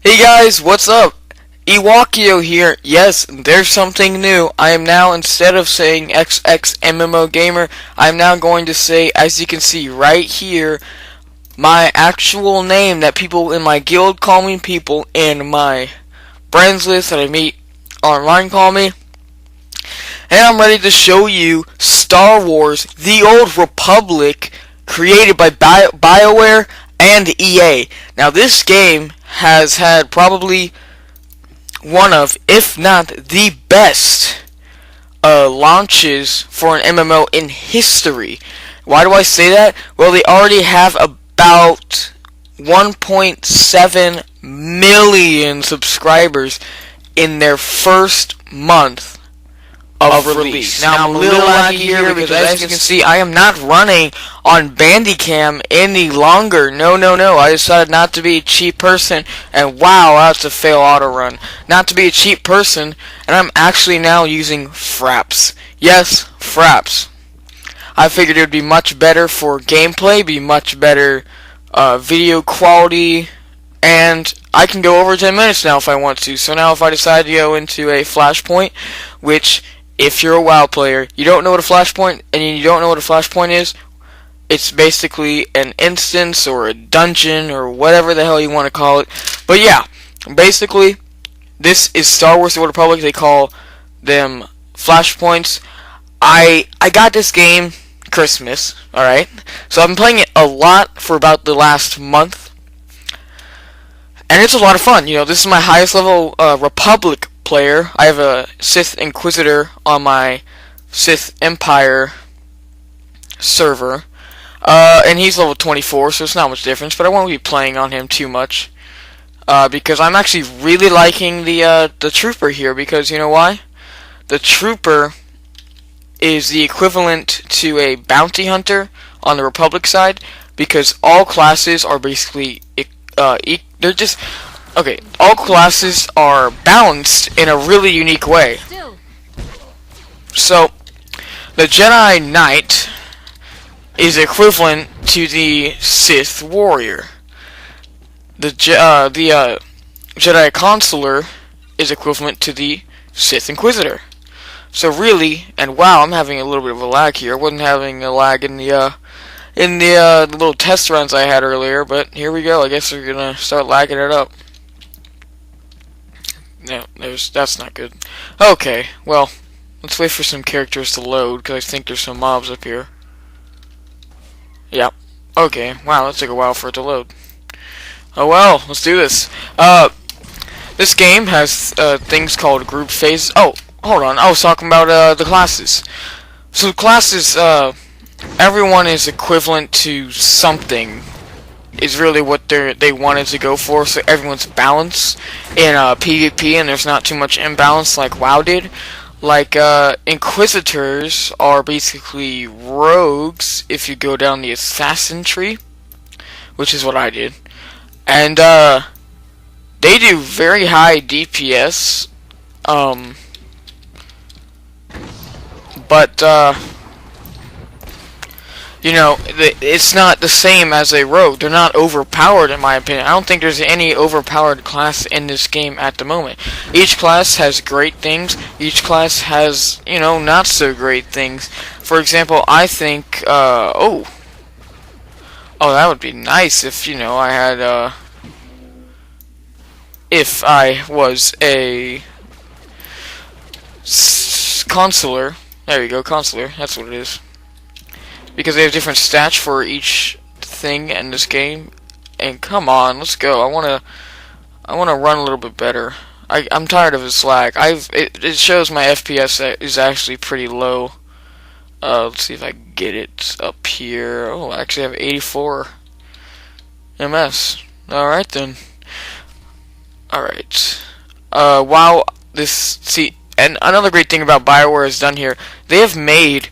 Hey guys, what's up? Ewokio here. Yes, there's something new. I am now, instead of saying XXMMO Gamer, I'm now going to say, as you can see right here, my actual name that people in my guild call me, people in my friends list that I meet online call me. And I'm ready to show you Star Wars: The Old Republic, created by BioWare and EA. Now this game has had probably one of, if not the best, launches for an MMO in history. Why do I say that? Well, they already have about 1.7 million subscribers in their first month of release. Now I'm a little laggy here because, as you can see, I am not running on Bandicam any longer. No. I decided not to be a cheap person, and wow, that's a fail auto run. Not to be a cheap person, and I'm actually now using Fraps. Yes, Fraps. I figured it would be much better for gameplay, be much better video quality, and I can go over 10 minutes now if I want to. So now if I decide to go into a flashpoint, which, if you're a WoW player, you don't know what a flashpoint, and you don't know what a flashpoint is, it's basically an instance or a dungeon or whatever the hell you want to call it. But yeah, basically, this is Star Wars: The Old Republic. They call them flashpoints. I got this game Christmas, alright? So I've been playing it a lot for about the last month. And it's a lot of fun. You know, this is my highest level Republic player. I have a Sith Inquisitor on my Sith Empire server, and he's level 24, so it's not much difference, but I won't be playing on him too much, because I'm actually really liking the Trooper here, because you know why? The Trooper is the equivalent to a bounty hunter on the Republic side, because all classes are basically, they're just, okay, all classes are balanced in a really unique way. So, the Jedi Knight is equivalent to the Sith Warrior. The Jedi Consular is equivalent to the Sith Inquisitor. So really, and wow, I'm having a little bit of a lag here. I wasn't having a lag in the little test runs I had earlier, but here we go. I guess we're gonna start lagging it up. No, that's not good. Okay, well, let's wait for some characters to load, because I think there's some mobs up here. Yep. Okay, wow, that took a while for it to load. Oh well, let's do this. This game has things called group phase. Oh, hold on, I was talking about the classes. So classes, everyone is equivalent to something, is really what they wanted to go for, so everyone's balanced in PvP, and there's not too much imbalance like WoW did. Like, Inquisitors are basically rogues if you go down the assassin tree, which is what I did. And, they do very high DPS, but, you know, it's not the same as a rogue. They're not overpowered, in my opinion. I don't think there's any overpowered class in this game at the moment. Each class has great things. Each class has, you know, not so great things. For example, I think, oh, that would be nice if, you know, I had, if I was a consular. There you go, consular. That's what it is. Because they have different stats for each thing in this game. And come on, let's go. I wanna run a little bit better. I'm tired of this lag. It shows my FPS is actually pretty low. Let's see if I can get it up here. Oh, I actually have 84 MS. Alright then. Alright. Wow, see, and another great thing about BioWare has done here, they have made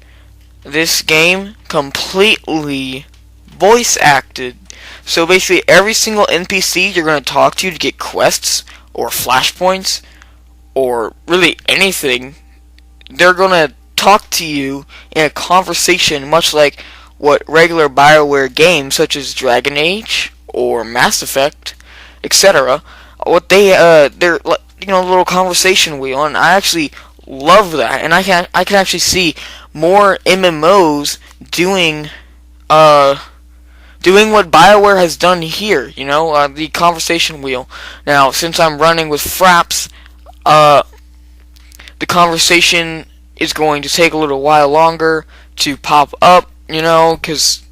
this game completely voice acted. So basically every single NPC you're going to talk to get quests or flashpoints or really anything, they're going to talk to you in a conversation much like what regular BioWare games such as Dragon Age or Mass Effect, etc., what their little conversation wheel, and I actually love that. And I can actually see more MMOs doing doing what BioWare has done here. The conversation wheel. Now, since I'm running with Fraps, the conversation is going to take a little while longer to pop up, because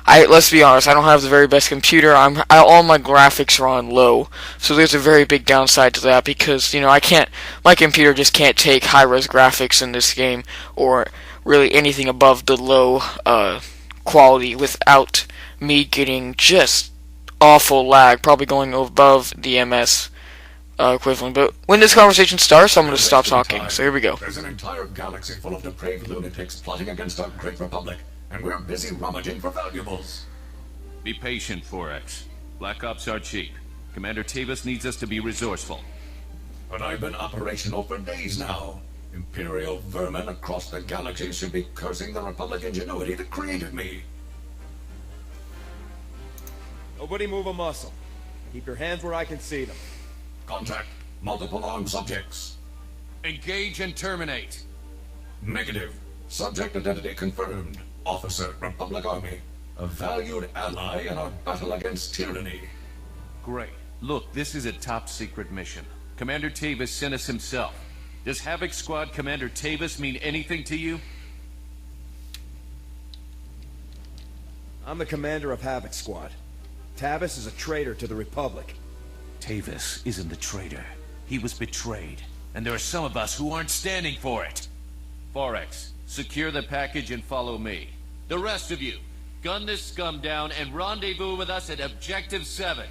let's be honest, I don't have the very best computer. All my graphics are on low, so there's a very big downside to that because my computer just can't take high-res graphics in this game or really anything above the low quality without me getting just awful lag, probably going above the MS equivalent. But when this conversation starts, I'm going to stop talking. So here we go. There's an entire galaxy full of depraved lunatics plotting against our great republic, and we're busy rummaging for valuables. Be patient, Forex. Black Ops are cheap. Commander Tavis needs us to be resourceful. But I've been operational for days now. Imperial vermin across the galaxy should be cursing the Republic ingenuity that created me. Nobody move a muscle. Keep your hands where I can see them. Contact. Multiple armed subjects. Engage and terminate. Negative. Subject identity confirmed. Officer, Republic Army. A valued ally in our battle against tyranny. Great. Look, this is a top-secret mission. Commander Tavis sent us himself. Does Havoc Squad Commander Tavis mean anything to you? I'm the commander of Havoc Squad. Tavis is a traitor to the Republic. Tavis isn't a traitor. He was betrayed. And there are some of us who aren't standing for it. Forex, secure the package and follow me. The rest of you, gun this scum down and rendezvous with us at Objective 7.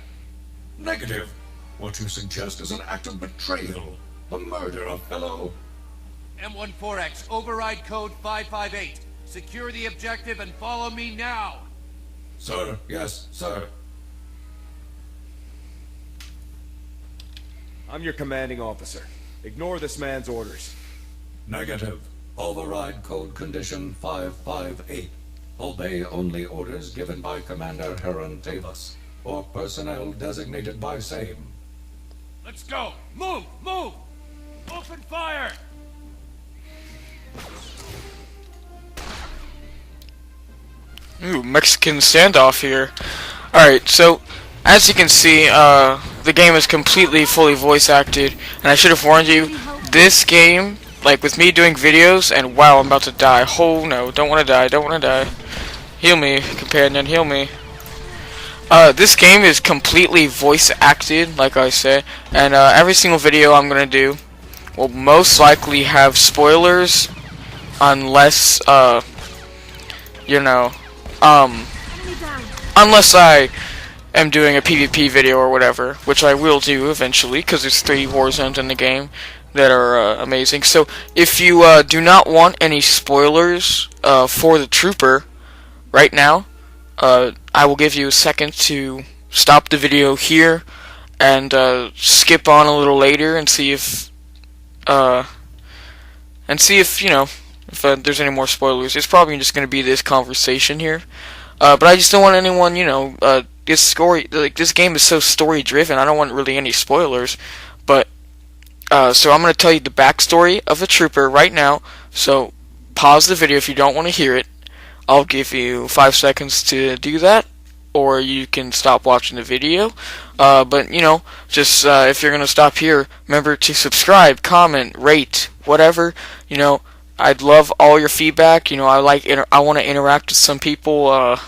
Negative. What you suggest is an act of betrayal. The murder of fellow... M1 Forex, override code 558. Secure the objective and follow me now. Sir, yes, sir. I'm your commanding officer. Ignore this man's orders. Negative. Override code condition 558. Obey only orders given by Commander Heron Tavis, or personnel designated by same. Let's go! Move! Move! Open fire! Ooh, Mexican standoff here. Alright, so, as you can see, the game is completely fully voice acted, and I should have warned you, this game, like with me doing videos, and wow, I'm about to die. Oh no, don't want to die, don't want to die. Heal me, companion, heal me. This game is completely voice acted, like I said, and every single video I'm gonna do will most likely have spoilers, unless, unless I am doing a PvP video or whatever, which I will do eventually, because there's 3 war zones in the game that are amazing. So, if you do not want any spoilers for the Trooper right now, I will give you a second to stop the video here and skip on a little later and see if if there's any more spoilers. It's probably just going to be this conversation here, but I just don't want anyone, this game is so story driven. I don't want really any spoilers, but so I'm going to tell you the backstory of the Trooper right now. So pause the video if you don't want to hear it. I'll give you 5 seconds to do that, or you can stop watching the video. But just if you're gonna stop here, remember to subscribe, comment, rate, whatever. I'd love all your feedback. I want to interact with some people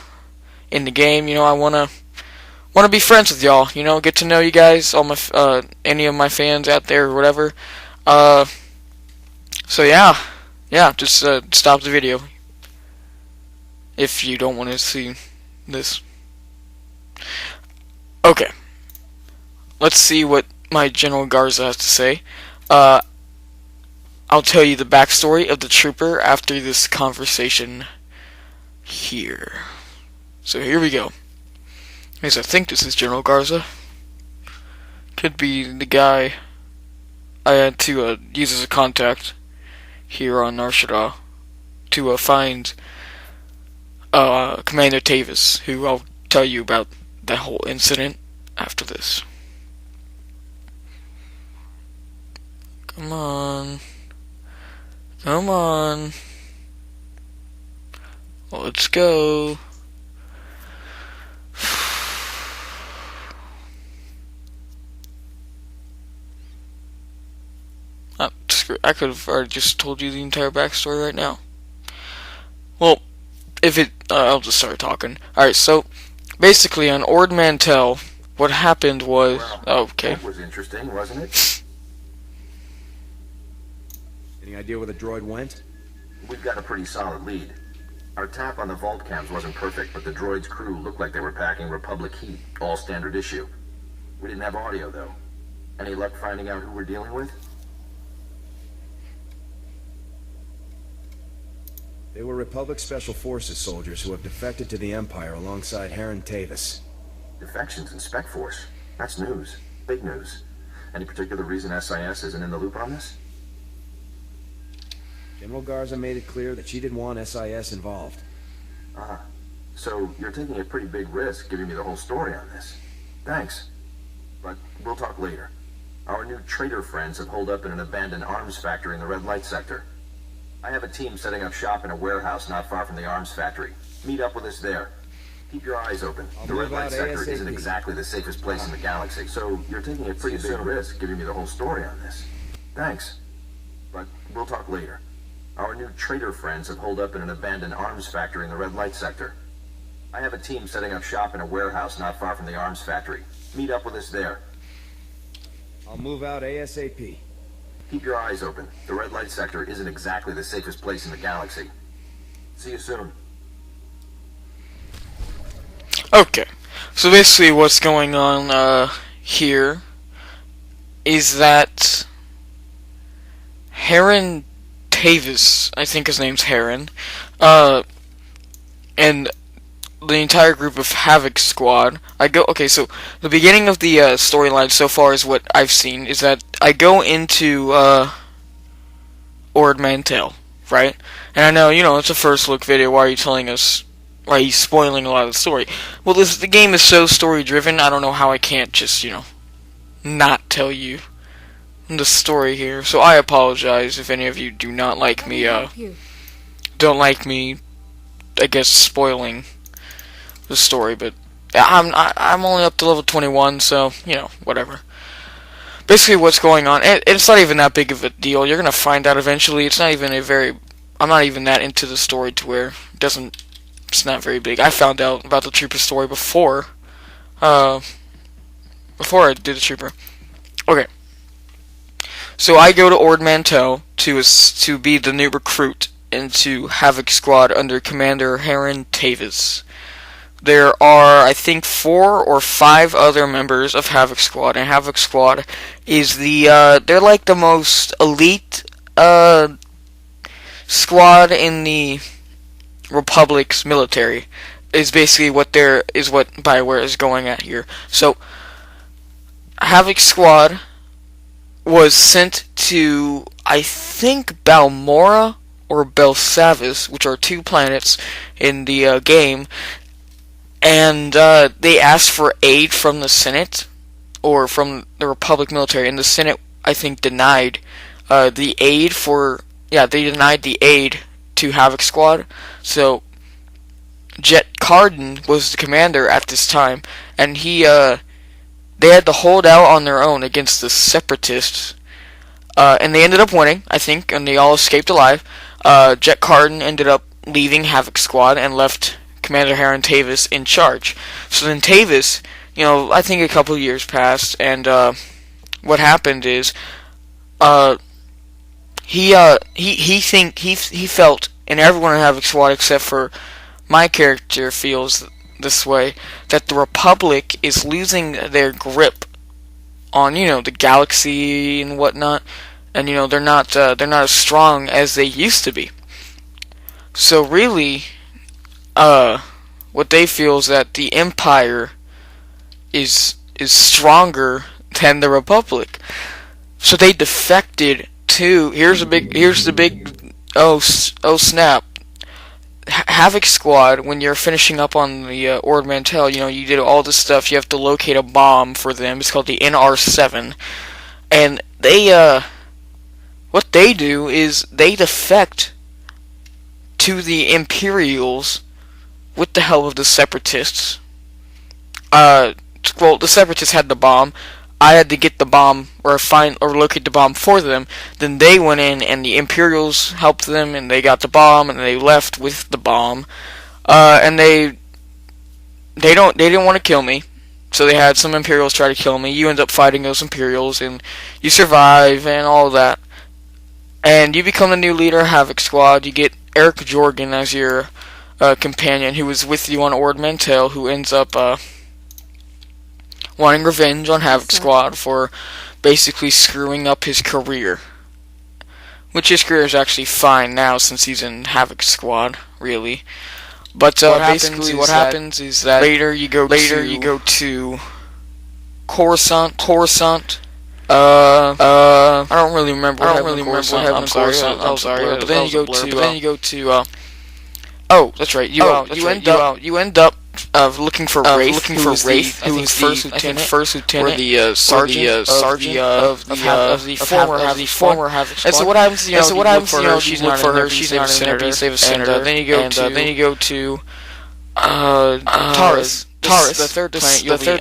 in the game. I want to be friends with y'all. Get to know you guys, all my any of my fans out there or whatever. So yeah, just stop the video if you don't want to see this. Okay, let's see what my General Garza has to say. I'll tell you the backstory of the Trooper after this conversation here. So here we go. Because I think this is General Garza. Could be the guy I had to use as a contact here on Nar Shaddaa to find Commander Tavis, who I'll tell you about that whole incident after this. Come on. Come on. Let's go. I could have already just told you the entire backstory right now. Well, I'll just start talking. Alright, so, basically on Ord Mantell, what happened was... Well, okay. That was interesting, wasn't it? Any idea where the droid went? We've got a pretty solid lead. Our tap on the vault cams wasn't perfect, but the droid's crew looked like they were packing Republic heat, all standard issue. We didn't have audio, though. Any luck finding out who we're dealing with? They were Republic Special Forces soldiers who have defected to the Empire alongside Heron Tavis. Defections in Spec Force. That's news. Big news. Any particular reason SIS isn't in the loop on this? General Garza made it clear that she didn't want SIS involved. Ah. So you're taking a pretty big risk giving me the whole story on this. Thanks. But we'll talk later. Our new traitor friends have holed up in an abandoned arms factory in the red light sector. I have a team setting up shop in a warehouse not far from the arms factory. Meet up with us there. Keep your eyes open. The red light sector isn't exactly the safest place in the galaxy, so you're taking a pretty big risk giving me the whole story on this. Thanks. But we'll talk later. Our new traitor friends have holed up in an abandoned arms factory in the red light sector. I have a team setting up shop in a warehouse not far from the arms factory. Meet up with us there. I'll move out ASAP. Keep your eyes open. The red light sector isn't exactly the safest place in the galaxy. See you soon. Okay. So basically what's going on here is that Heron Tavis, I think his name's Heron, and the entire group of Havoc Squad. Okay, so the beginning of the storyline so far is what I've seen, is that I go into Ord Mantell, right? And I know, it's a first look video, why are you spoiling a lot of the story? Well, the game is so story driven, I don't know how I can't just, not tell you the story here. So I apologize if any of you do not like me, don't like me, I guess, spoiling the story, but I'm only up to level 21, so whatever. Basically, what's going on? It's not even that big of a deal. You're gonna find out eventually. It's not even I'm not even that into the story to where it's not very big. I found out about the Trooper story before I did the Trooper. Okay. So I go to Ord Mantell to be the new recruit into Havoc Squad under Commander Heron Tavis. There are, I think, 4 or 5 other members of Havoc Squad, and Havoc Squad is they're like the most elite, squad in the Republic's military, is basically what BioWare is going at here. So, Havoc Squad was sent to, I think, Balmora or Belsavis, which are 2 planets in the game, and they asked for aid from the Senate, or from the Republic military, and the Senate, I think, denied the aid they denied the aid to Havoc Squad. So Jet Carden was the commander at this time, and they had to hold out on their own against the Separatists, and they ended up winning, I think, and they all escaped alive. Jet Carden ended up leaving Havoc Squad and left Commander Heron Tavis in charge. So then Tavis, I think a couple of years passed, and what happened is, he felt, and everyone in Havoc Squad except for my character feels this way, that the Republic is losing their grip on, the galaxy and whatnot, and they're not as strong as they used to be. So really, what they feel is that the Empire is stronger than the Republic. So they defected to, here's the big oh snap. Havoc Squad, when you're finishing up on the Ord Mantell, you did all this stuff. You have to locate a bomb for them. It's called the NR7, and they what they do is they defect to the Imperials with the help of the Separatists. Well, the Separatists had the bomb. I had to get the bomb or locate the bomb for them. Then they went in, and the Imperials helped them, and they got the bomb, and they left with the bomb. And they didn't want to kill me, so they had some Imperials try to kill me. You end up fighting those Imperials, and you survive, and all of that. And you become the new leader of Havoc Squad. You get Eric Jorgen as your companion, who was with you on Ord Mantell, who ends up wanting revenge on Havoc Squad for basically screwing up his career. Which his career is actually fine now since he's in Havoc Squad, really. But basically what happens is that later you go to Coruscant. I don't really remember what happened in Coruscant. I'm sorry. But then you go to oh, that's right. You end up looking for Wraith, who was first lieutenant, or the sergeant of the former Havoc Squad. And so what happens? She's not for her. She's not in there. You save a senator. Then you go to Taurus. The third planet you'll be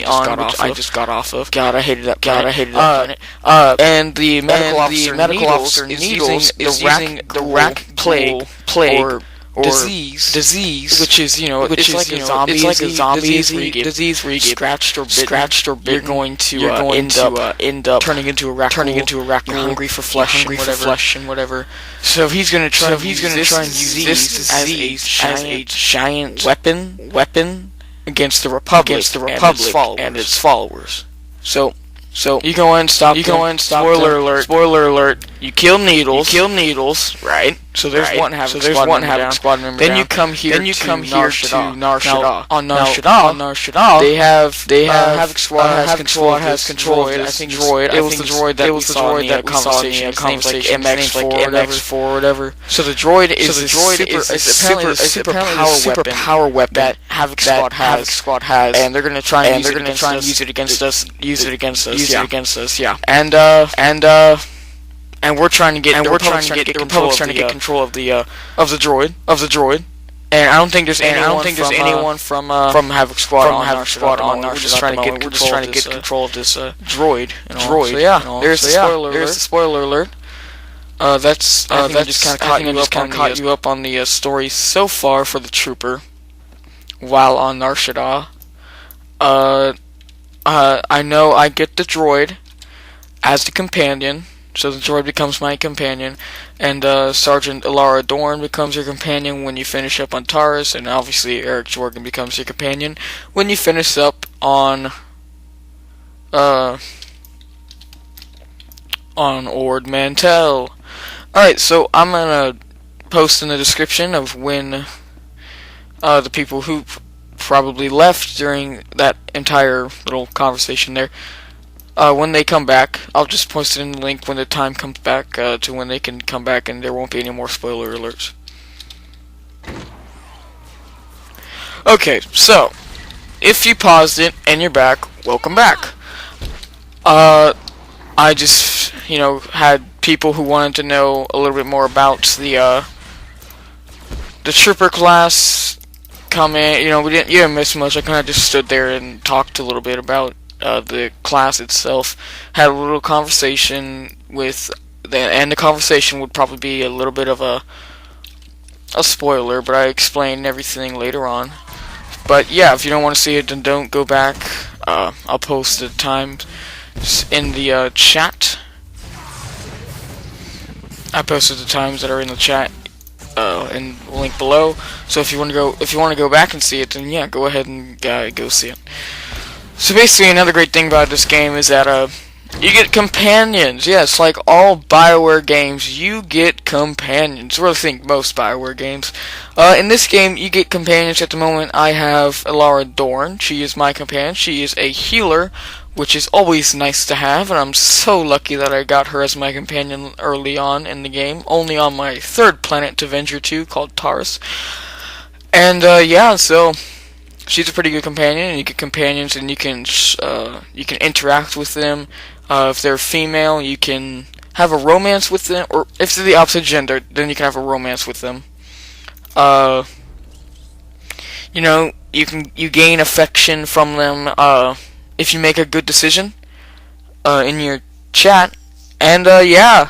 on, which I just got off of. God, I hated that planet. And the medical officer Needles is using the rack plague or disease, which is it's like a zombie disease where you get scratched or bitten. You're going to end up turning into a raccoon. You're hungry for flesh and whatever. So he's going to try and use this as a giant weapon against the Republic and its followers. So you go in, stop. Spoiler alert. You kill Needles. Right. So there's one Havoc Squad member. Then you come here to Nar Shaddaa. On Nar Shaddaa, they have Havoc Squad has control. I think droid. It was the droid that we saw in the conversation. MX4 or whatever. So the droid is a super power weapon that Havoc Squad has, and they're gonna try and use it against us. Yeah. And we're trying to get the Republic's trying to get control of the droid. And I don't think there's anyone from Havoc Squad on Nar Shaddaa. We're just trying to get control of this droid. So yeah, there's the spoiler alert. That's I just kind of caught you up on the story so far for the trooper while on Nar Shaddaa. I know I get the droid as the companion, so the droid becomes my companion, and Sergeant Ilara Dorn becomes your companion when you finish up on Taurus, and obviously Eric Jorgen becomes your companion when you finish up on Ord Mantell. Alright, so I'm gonna post in the description of when the people who probably left during that entire little conversation there, when they come back, I'll just post it in the link when the time comes back to when they can come back, and there won't be any more spoiler alerts. Okay, so if you paused it and you're back, welcome back. I just had people who wanted to know a little bit more about the trooper class come in. You didn't miss much. I kind of just stood there and talked a little bit about the class itself. Had a little conversation with and the conversation would probably be a little bit of a spoiler, but I explained everything later on. But yeah, if you don't want to see it, then don't go back. I'll post the times in the chat. I posted the times that are in the chat and link below. So if you want to go back and see it, then yeah, go ahead and go see it. So basically, another great thing about this game is that you get companions. Yes, like all BioWare games, you get companions. Or I think most BioWare games. In this game, you get companions. At the moment, I have Ilara Dorn. She is my companion. She is a healer, which is always nice to have, and I'm so lucky that I got her as my companion early on in the game, only on my third planet to venture to, called Taurus. And yeah, so she's a pretty good companion, and you get companions, and you can interact with them. If they're female, you can have a romance with them, or if they're the opposite gender, then you can have a romance with them. You know, you gain affection from them if you make a good decision in your chat, and yeah,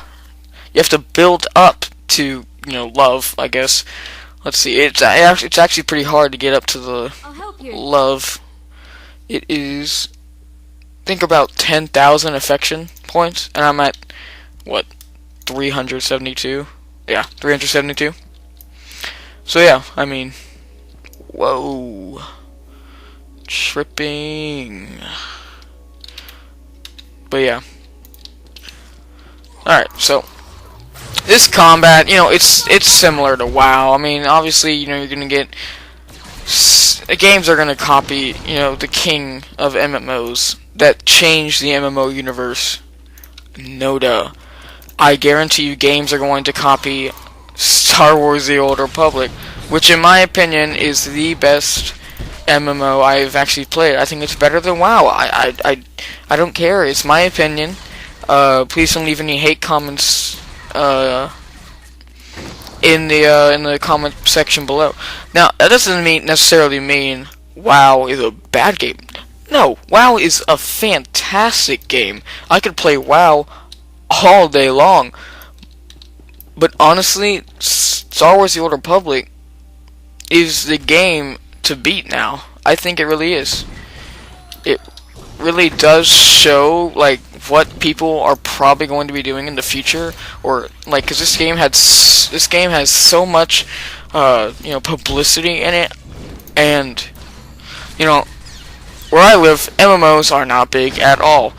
you have to build up to love, I guess. Let's see, it's actually pretty hard to get up to the love. It is, think about 10,000 affection points, and I'm at what, 372? Yeah, 372. So yeah, I mean, whoa, tripping. But yeah. Alright, so this combat, it's similar to WoW. I mean, obviously, you're gonna get games are gonna copy, the king of MMOs that change the MMO universe. No duh. I guarantee you, games are going to copy Star Wars: The Old Republic, which, in my opinion, is the best MMO I've actually played. I think it's better than WoW. I don't care. It's my opinion. Please don't leave any hate comments in the comment section below. Now, that doesn't necessarily mean WoW is a bad game. No, WoW is a fantastic game. I could play WoW all day long. But honestly, Star Wars: The Old Republic is the game to beat now. I think it really is. It really does show like what people are probably going to be doing in the future, or like, because this game has so much publicity in it, and where I live, MMOs are not big at all.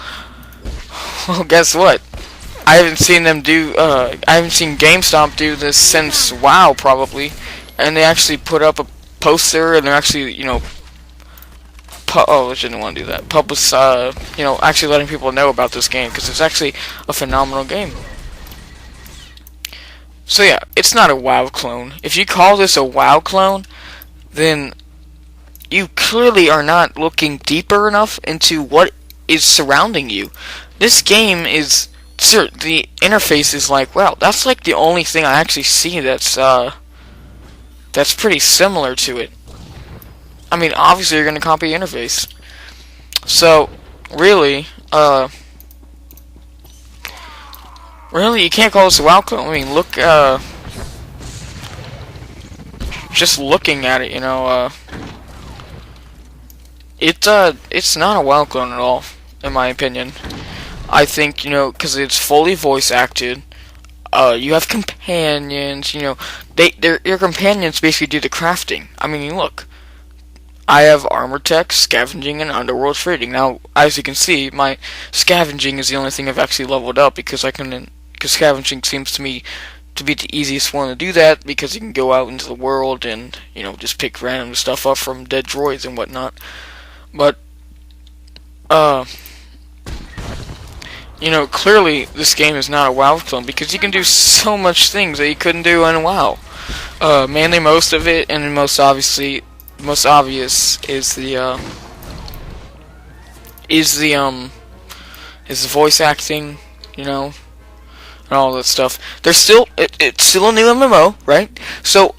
Well, guess what? I haven't seen GameStop do this since WoW, probably, and they actually put up a poster, and they're actually I didn't want to do that. Actually letting people know about this game, because it's actually a phenomenal game. So yeah, it's not a WoW clone. If you call this a WoW clone, then you clearly are not looking deeper enough into what is surrounding you. This game is, sure, the interface is like, wow, that's like the only thing I actually see that's pretty similar to it. I mean, obviously you're going to copy the interface. So, really, you can't call this a WoW clone. I mean, look, just looking at it, it's not a WoW clone at all, in my opinion. I think, because it's fully voice acted. You have companions, your companions basically do the crafting. I mean, look. I have armor tech, scavenging, and underworld trading. Now, as you can see, my scavenging is the only thing I've actually leveled up, because scavenging seems to me to be the easiest one to do that, because you can go out into the world and, just pick random stuff up from dead droids and whatnot. But, clearly this game is not a WoW clone, because you can do so much things that you couldn't do in WoW. Mainly most of it, and most obvious is the voice acting, and all that stuff. It's still a new MMO, right? So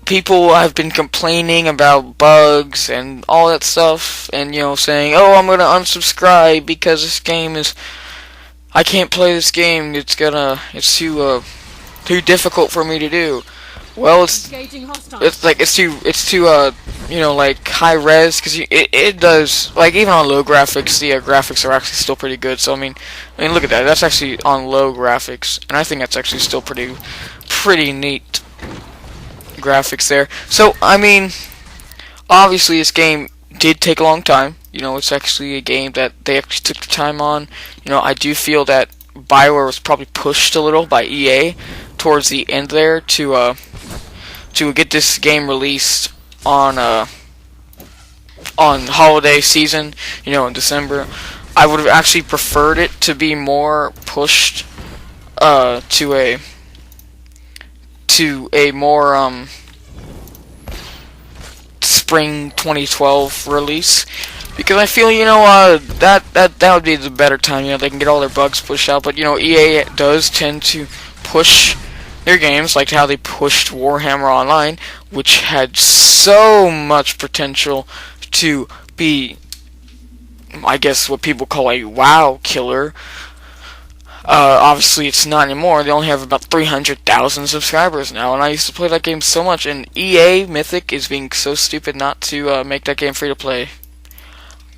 people have been complaining about bugs and all that stuff, and saying, "Oh, I'm gonna unsubscribe because this game I can't play this game. It's too difficult for me to do." Well, it's too like high res, because it does, like, even on low graphics, the graphics are actually still pretty good. So I mean look at that. That's actually on low graphics, and I think that's actually still pretty neat graphics there. So I mean, obviously this game did take a long time. It's actually a game that they actually took the time on. I do feel that BioWare was probably pushed a little by EA towards the end there to get this game released on holiday season, in December. I would have actually preferred it to be more pushed to a more spring 2012 release, Because I feel, that would be the better time. They can get all their bugs pushed out. But EA does tend to push their games, like how they pushed Warhammer Online, which had so much potential to be, I guess, what people call a WoW killer. Obviously, it's not anymore. They only have about 300,000 subscribers now, and I used to play that game so much. And EA Mythic is being so stupid not to make that game free to play.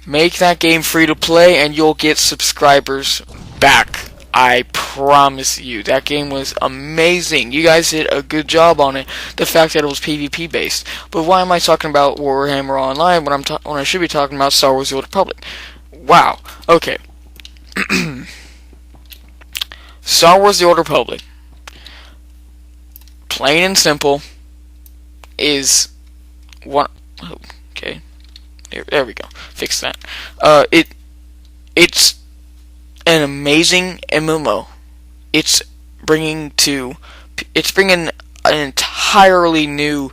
Make that game free to play, and you'll get subscribers back. I promise you. That game was amazing. You guys did a good job on it. The fact that it was PvP based. But why am I talking about Warhammer Online when when I should be talking about Star Wars: The Old Republic? Wow. Okay. Star Wars: The Old Republic, plain and simple, is one. Okay, there we go. Fix that. It's an amazing MMO. It's bringing an entirely new.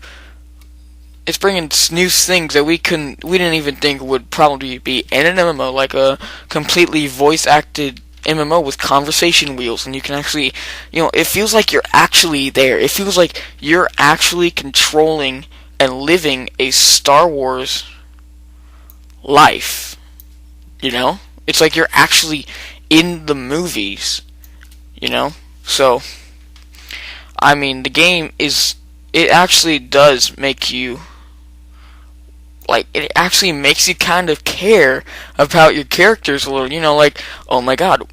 It's bringing new things that we didn't even think would probably be in an MMO, like a completely voice acted MMO with conversation wheels, and you can actually, it feels like you're actually there. It feels like you're actually controlling and living a Star Wars life. It's like you're actually in the movies. So, I mean, the game it actually does make you, it actually makes you kind of care about your characters a little, like, oh my god,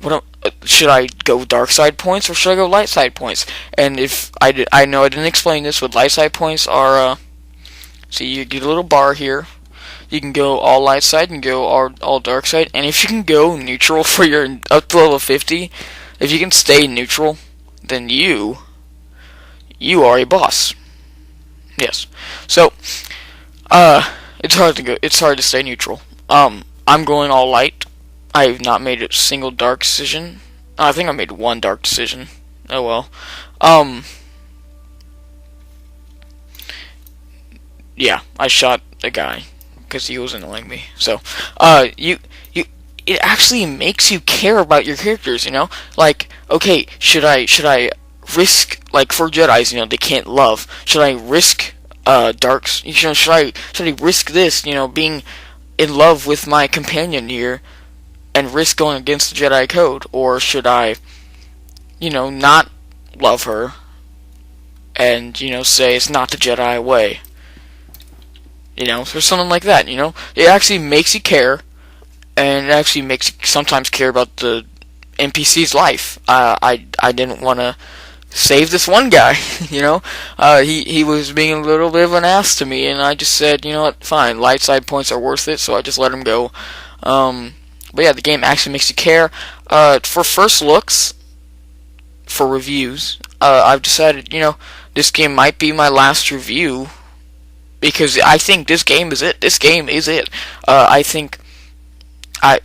should I go dark side points or should I go light side points? And if I know I didn't explain this, what light side points are, see, you get a little bar here, you can go all light side and go all dark side, and if you can go neutral for your, up to level 50, if you can stay neutral, then you are a boss. Yes. So, it's hard to stay neutral. I'm going all light. I have not made a single dark decision. I think I made one dark decision. Oh well. Yeah, I shot a guy because he was annoying me. So, it actually makes you care about your characters, Like, okay, should I risk, like, for Jedis, they can't love. Should I risk darks? Should I risk this, being in love with my companion here, and risk going against the Jedi code, or should I, not love her, and say it's not the Jedi way, or something like that. It actually makes you care, and it actually makes you sometimes care about the NPC's life. I didn't want to save this one guy, he was being a little bit of an ass to me, and I just said, what, fine, light side points are worth it, so I just let him go. But yeah, the game actually makes you care. For first looks, for reviews, I've decided, this game might be my last review, because I think this game is it. This game is it. I think,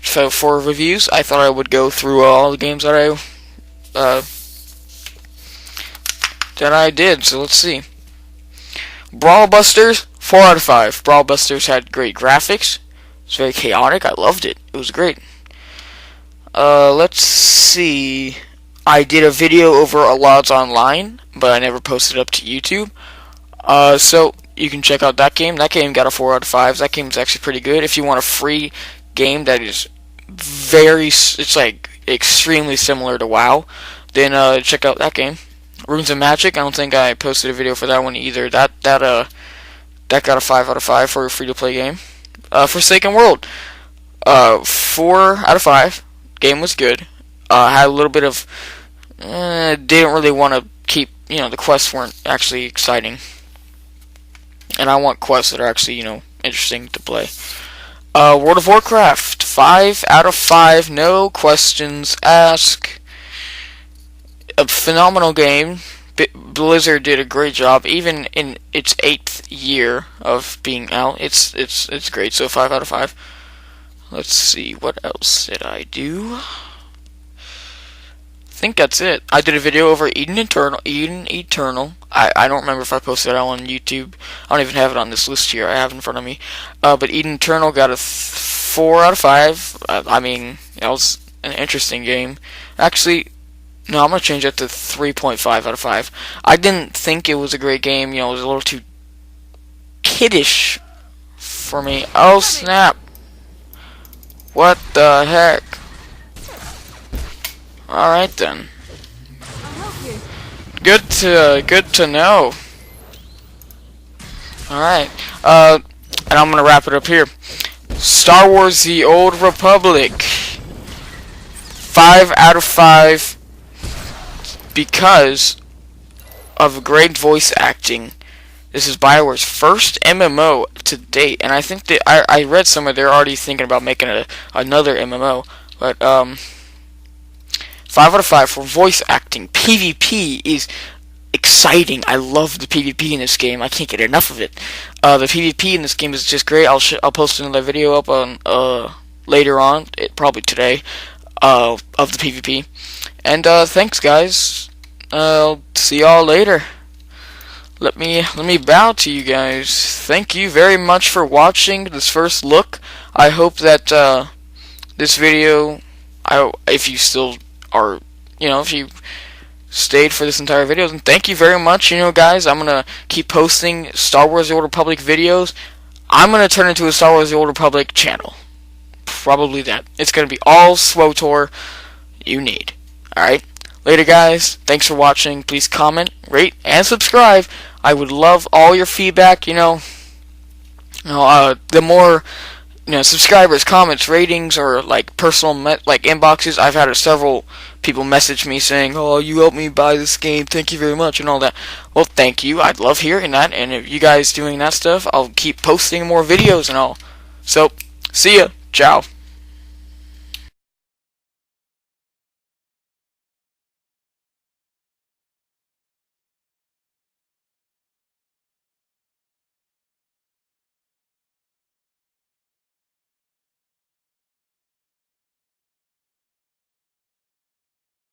so for reviews, I thought I would go through all the games that I did, so let's see. Brawl Busters, 4 out of 5. Brawl Busters had great graphics. It's very chaotic. I loved it. It was great. Let's see. I did a video over Allods Online, but I never posted it up to YouTube. So you can check out that game. That game got a 4 out of 5. That game is actually pretty good. If you want a free game that is it's like extremely similar to WoW, then check out that game. Runes of Magic, I don't think I posted a video for that one either. That got a 5 out of 5 for a free-to-play game. Forsaken World, 4 out of 5. Game was good. Had a little bit of, didn't really want to keep, the quests weren't actually exciting. And I want quests that are actually, interesting to play. World of Warcraft, 5 out of 5, no questions asked. A phenomenal game. Blizzard did a great job, even in its 8th year of being out. It's great. So 5 out of 5. Let's see, what else did I do? I think that's it. I did a video over Eden Eternal. I don't remember if I posted it on YouTube. I don't even have it on this list here I have in front of me. But Eden Eternal got a 4 out of 5. I mean, it was an interesting game. Actually, no, I'm gonna change that to 3.5 out of 5. I didn't think it was a great game. You know, it was a little too kiddish for me. Oh snap! What the heck? All right then. Good to know. All right. And I'm gonna wrap it up here. Star Wars: The Old Republic. 5 out of 5 because of great voice acting. This is BioWare's first MMO to date, and I think that I read somewhere they're already thinking about making another MMO. But 5 out of 5 for voice acting. PvP is exciting. I love the PvP in this game. I can't get enough of it. The PvP in this game is just great. I'll post another video up on later on, probably today, of the PvP. And thanks, guys. I'll see y'all later. Let me bow to you guys. Thank you very much for watching this first look. I hope that this video, if you still are, if you stayed for this entire video, then thank you very much. Guys, I'm gonna keep posting Star Wars: The Old Republic videos. I'm gonna turn into a Star Wars: The Old Republic channel. Probably that. It's gonna be all Swtor you need. Alright? Later, guys. Thanks for watching. Please comment, rate, and subscribe. I would love all your feedback. The more subscribers, comments, ratings, or like personal inboxes. I've had several people message me saying, "Oh, you helped me buy this game. Thank you very much," and all that. Well, thank you. I'd love hearing that. And if you guys doing that stuff, I'll keep posting more videos and all. So, see ya. Ciao.